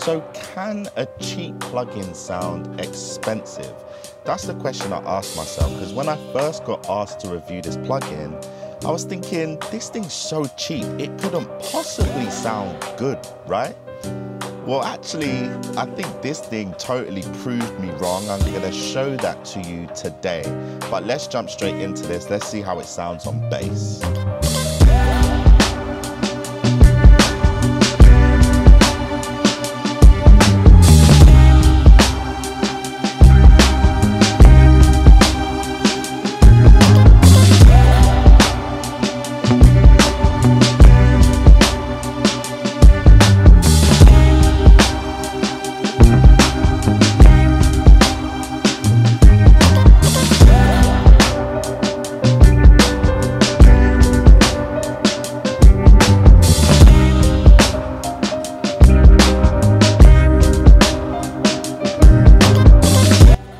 So can a cheap plugin sound expensive? That's the question I asked myself, because when I first got asked to review this plugin, I was thinking, this thing's so cheap, it couldn't possibly sound good, right? Well, actually, I think this thing totally proved me wrong. I'm gonna show that to you today. But let's jump straight into this. Let's see how it sounds on bass.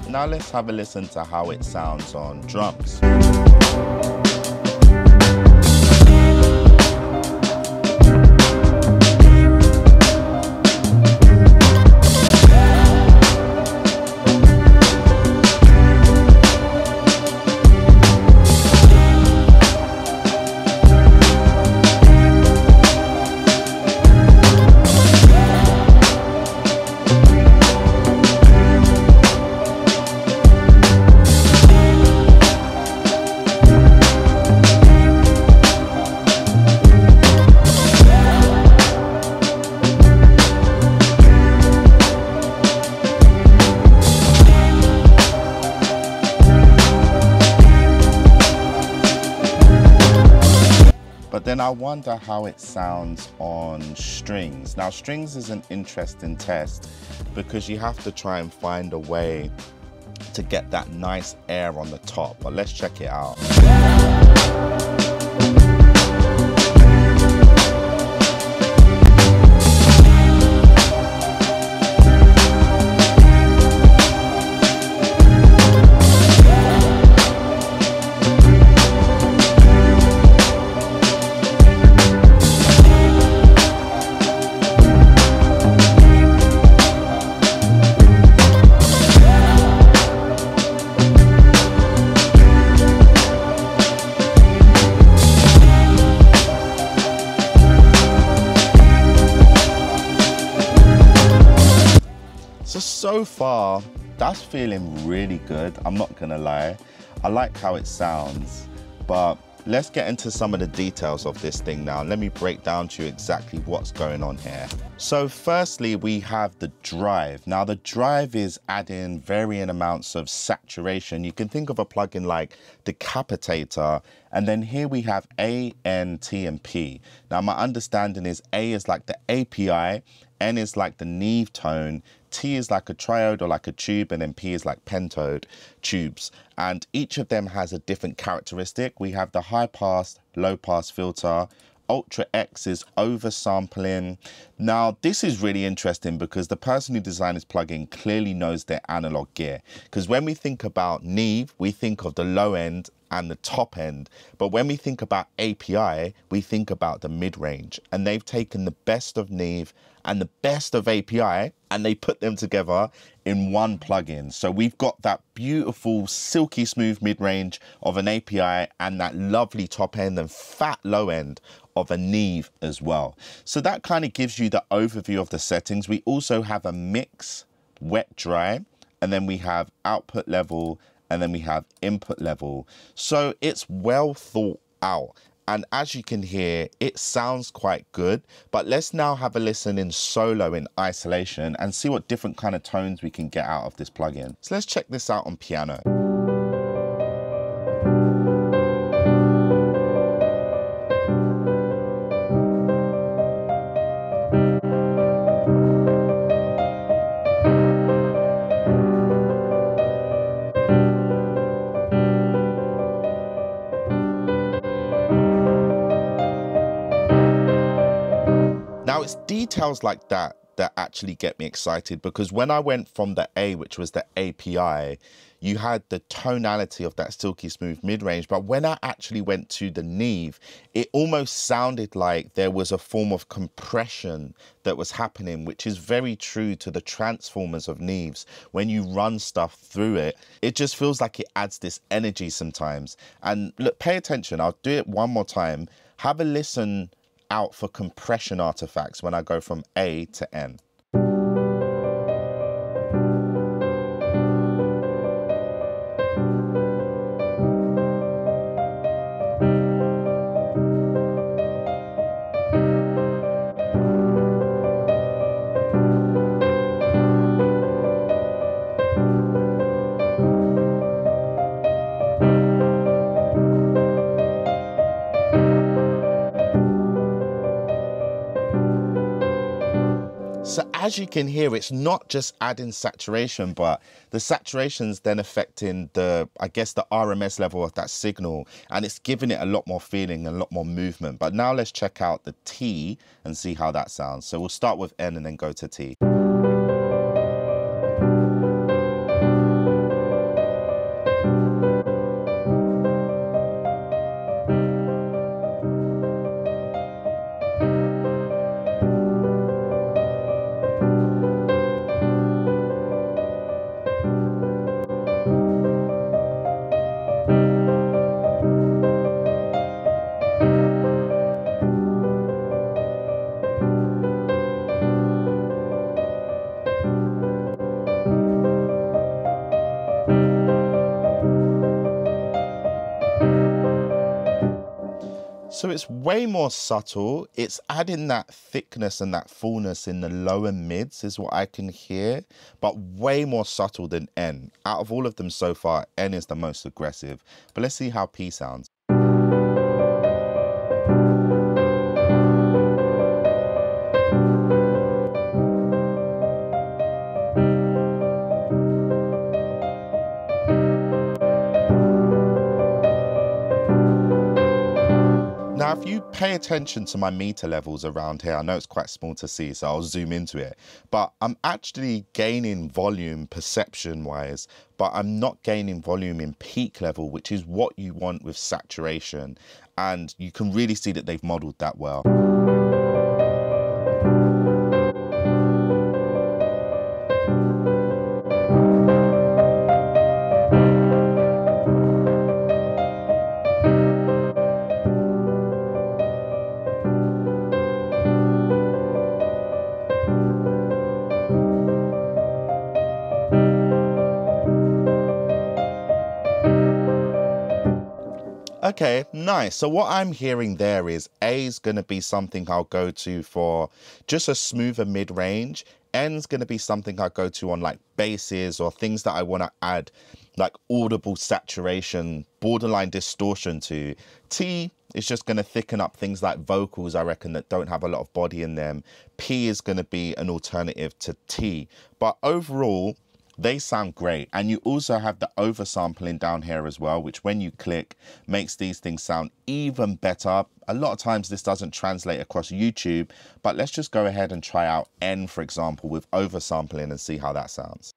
Now let's have a listen to how it sounds on drums. But then I wonder how it sounds on strings. Now, strings is an interesting test because you have to try and find a way to get that nice air on the top. But let's check it out. So far, that's feeling really good. I'm not gonna lie. I like how it sounds, but let's get into some of the details of this thing now. Let me break down to you exactly what's going on here. So firstly, we have the drive. Now the drive is adding varying amounts of saturation. You can think of a plugin like Decapitator, and then here we have A, N, T, and P. Now my understanding is A is like the API, N is like the Neve tone, T is like a triode or like a tube, and then P is like pentode tubes. And each of them has a different characteristic. We have the high pass, low pass filter. Ultra X is oversampling. Now, this is really interesting because the person who designed this plugin clearly knows their analog gear. Because when we think about Neve, we think of the low end and the top end. But when we think about API, we think about the mid-range. And they've taken the best of Neve and the best of API, and they put them together in one plugin. So we've got that beautiful, silky smooth mid-range of an API and that lovely top end and fat low end of a Neve as well. So that kind of gives you the overview of the settings. We also have a mix, wet, dry, and then we have output level, and then we have input level. So it's well thought out. And as you can hear, it sounds quite good, but let's now have a listen in solo in isolation and see what different kind of tones we can get out of this plugin. So let's check this out on piano. Now it's details like that that actually get me excited, because when I went from the A, which was the API, you had the tonality of that silky smooth mid-range, but when I actually went to the Neve, it almost sounded like there was a form of compression that was happening, which is very true to the transformers of Neves. When you run stuff through it, it just feels like it adds this energy sometimes. And look, pay attention, I'll do it one more time. Have a listen out for compression artifacts when I go from A to N. So as you can hear, it's not just adding saturation, but the saturation's then affecting the, I guess, the RMS level of that signal, and it's giving it a lot more feeling, a lot more movement. But now let's check out the T and see how that sounds. So we'll start with N and then go to T. So it's way more subtle. It's adding that thickness and that fullness in the lower mids is what I can hear, but way more subtle than N. Out of all of them so far, N is the most aggressive. But let's see how P sounds. Now, if you pay attention to my meter levels around here, I know it's quite small to see, so I'll zoom into it, but I'm actually gaining volume perception-wise, but I'm not gaining volume in peak level, which is what you want with saturation. And you can really see that they've modeled that well. Okay, nice. So what I'm hearing there is A is going to be something I'll go to for just a smoother mid-range. N's going to be something I go to on like basses or things that I want to add like audible saturation, borderline distortion to. T is just going to thicken up things like vocals, I reckon, that don't have a lot of body in them. P is going to be an alternative to T. But overall, they sound great. And you also have the oversampling down here as well, which when you click makes these things sound even better. A lot of times this doesn't translate across YouTube, but let's just go ahead and try out N, for example, with oversampling and see how that sounds.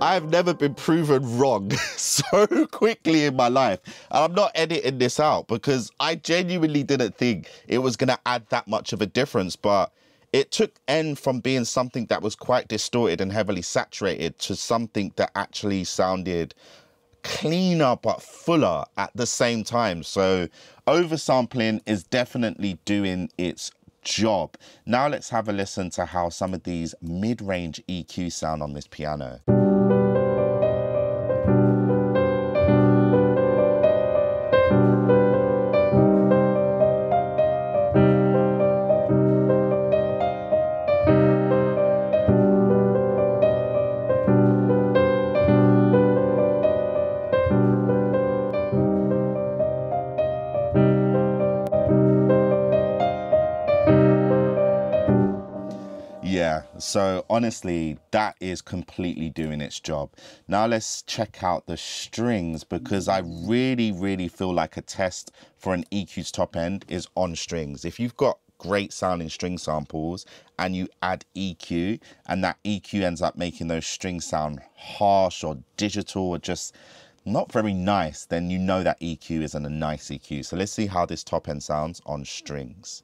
I've never been proven wrong so quickly in my life. And I'm not editing this out because I genuinely didn't think it was going to add that much of a difference. But it took N from being something that was quite distorted and heavily saturated to something that actually sounded cleaner but fuller at the same time. So oversampling is definitely doing its job. Now let's have a listen to how some of these mid-range EQs sound on this piano. Yeah, so honestly, that is completely doing its job. Now let's check out the strings, because I really feel like a test for an EQ's top end is on strings. If you've got great sounding string samples and you add EQ, and that EQ ends up making those strings sound harsh or digital or just not very nice, then you know that EQ isn't a nice EQ. So let's see how this top end sounds on strings.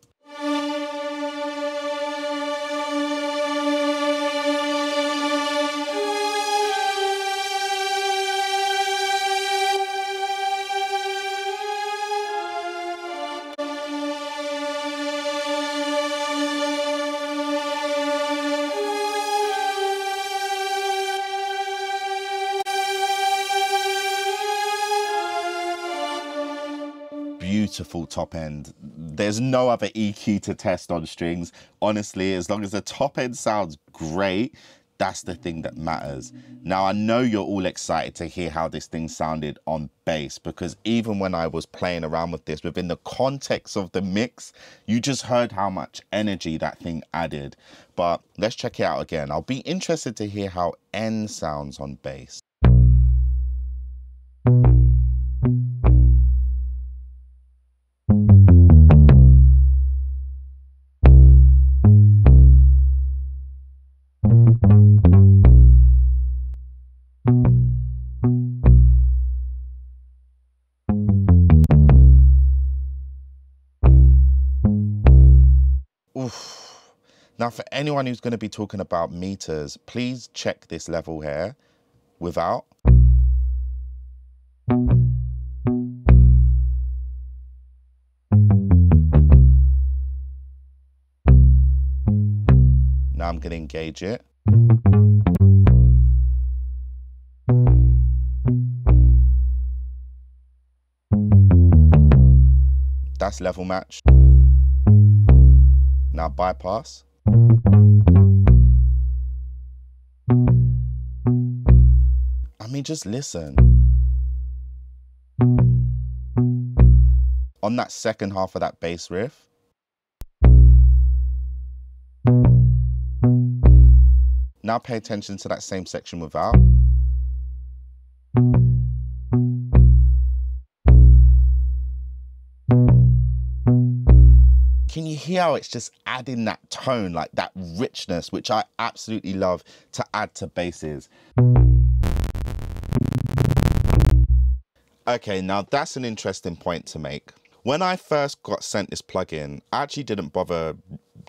Beautiful top end. There's no other EQ to test on strings. Honestly, as long as the top end sounds great, that's the thing that matters. Now, I know you're all excited to hear how this thing sounded on bass, because even when I was playing around with this within the context of the mix, you just heard how much energy that thing added. But let's check it out again. I'll be interested to hear how N sounds on bass. Oof. Now, for anyone who's going to be talking about meters, please check this level here without. Now I'm going to engage it. That's level match. Now bypass. I mean, just listen. On that second half of that bass riff. Now pay attention to that same section without. Can you hear how it's just adding that tone, like that richness, which I absolutely love to add to basses. Okay, now that's an interesting point to make. When I first got sent this plugin, I actually didn't bother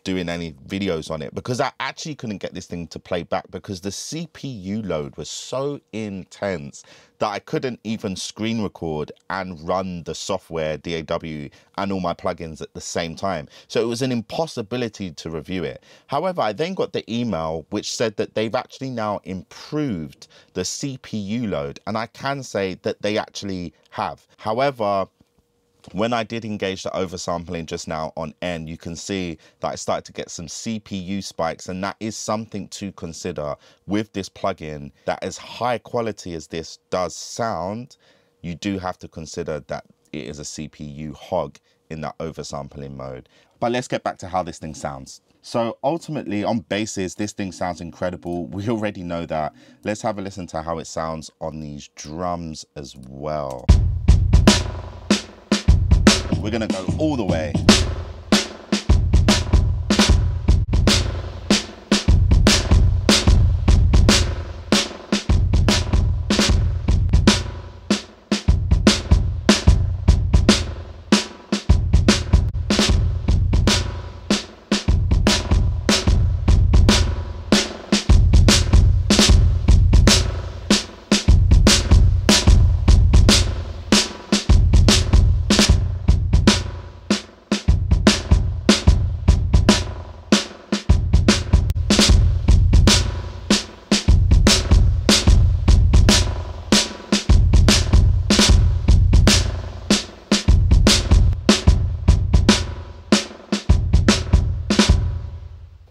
doing any videos on it because I actually couldn't get this thing to play back because the CPU load was so intense that I couldn't even screen record and run the software, DAW, and all my plugins at the same time. So it was an impossibility to review it. However, I then got the email which said that they've actually now improved the CPU load, and I can say that they actually have. However, when I did engage the oversampling just now on N, you can see that I started to get some CPU spikes, and that is something to consider with this plugin, that as high quality as this does sound, you do have to consider that it is a CPU hog in that oversampling mode. But let's get back to how this thing sounds. So ultimately on basses, this thing sounds incredible. We already know that. Let's have a listen to how it sounds on these drums as well. We're gonna go all the way.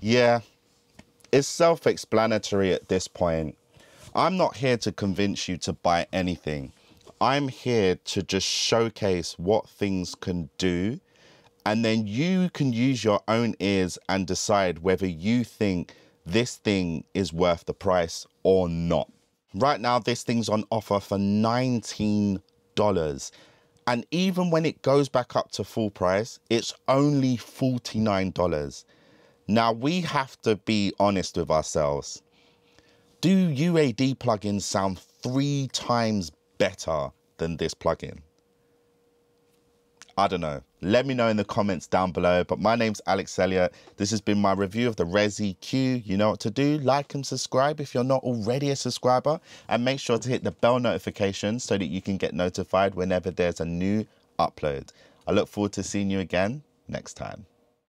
Yeah, it's self-explanatory at this point. I'm not here to convince you to buy anything. I'm here to just showcase what things can do And then you can use your own ears and decide whether you think this thing is worth the price or not. Right now, this thing's on offer for $19. And even when it goes back up to full price, it's only $49. Now, we have to be honest with ourselves. Do UAD plugins sound 3 times better than this plugin? I don't know. Let me know in the comments down below. But my name's Alex Elliott. This has been my review of the ResQ. You know what to do. Like and subscribe if you're not already a subscriber. And make sure to hit the bell notification so that you can get notified whenever there's a new upload. I look forward to seeing you again next time.